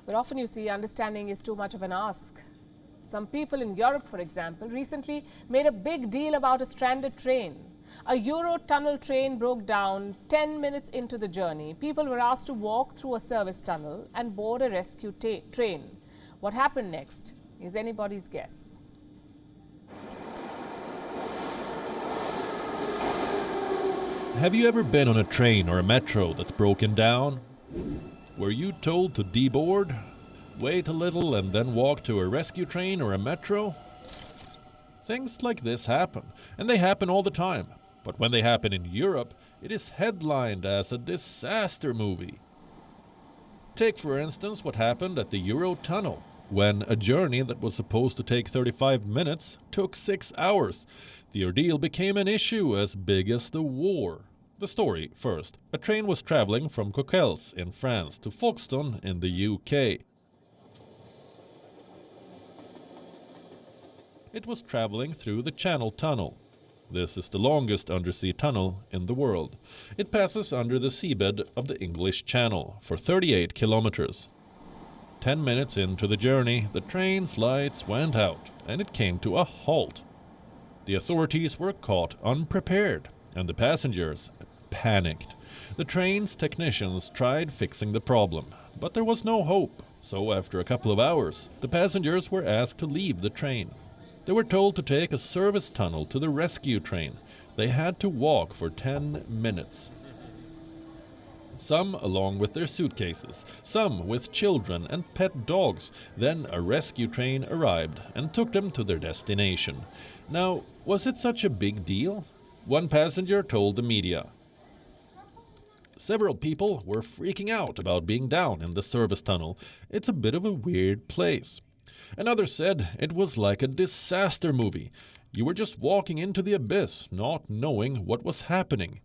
But often you see understanding is too much of an ask. Some people in Europe, for example, recently made a big deal about a stranded train. A Eurotunnel train broke down 10 minutes into the journey. People were asked to walk through a service tunnel and board a rescue train. What happened next is anybody's guess. Have you ever been on a train or a metro that's broken down? Were you told to deboard, wait a little and then walk to a rescue train or a metro? Things like this happen, and they happen all the time. But when they happen in Europe, it is headlined as a disaster movie. Take for instance what happened at the Eurotunnel, when a journey that was supposed to take 35 minutes took 6 hours. The ordeal became an issue as big as the war. The story first. A train was traveling from Coquelles in France to Folkestone in the UK. It was traveling through the Channel Tunnel. This is the longest undersea tunnel in the world. It passes under the seabed of the English Channel for 38 kilometers. 10 minutes into the journey, the train's lights went out and it came to a halt. The authorities were caught unprepared and the passengers panicked. The train's technicians tried fixing the problem, but there was no hope. So after a couple of hours, the passengers were asked to leave the train. They were told to take a service tunnel to the rescue train. They had to walk for 10 minutes. Some along with their suitcases, some with children and pet dogs. Then a rescue train arrived and took them to their destination. Now, was it such a big deal? One passenger told the media. Several people were freaking out about being down in the service tunnel. It's a bit of a weird place. Another said it was like a disaster movie. You were just walking into the abyss, not knowing what was happening.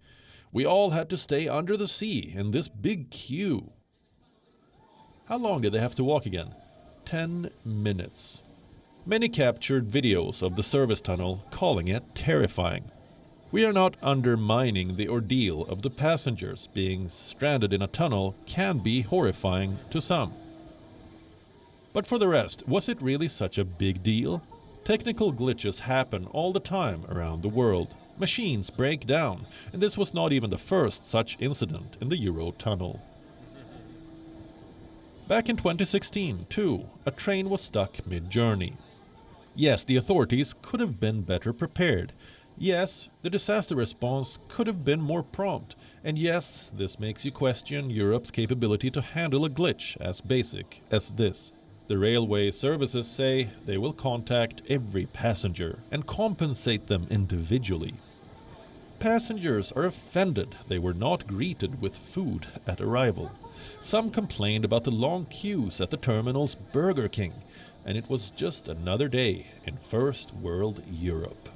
We all had to stay under the sea in this big queue. How long did they have to walk again? 10 minutes. Many captured videos of the service tunnel, calling it terrifying. We are not undermining the ordeal of the passengers. Being stranded in a tunnel can be horrifying to some. But for the rest, was it really such a big deal? Technical glitches happen all the time around the world. Machines break down, and this was not even the first such incident in the Eurotunnel. Back in 2016, too, a train was stuck mid-journey. Yes, the authorities could have been better prepared. Yes, the disaster response could have been more prompt. And yes, this makes you question Europe's capability to handle a glitch as basic as this. The railway services say they will contact every passenger and compensate them individually. Passengers are offended they were not greeted with food at arrival. Some complained about the long queues at the terminal's Burger King, and it was just another day in First World Europe.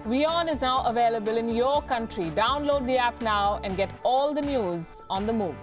WION is now available in your country. Download the app now and get all the news on the move.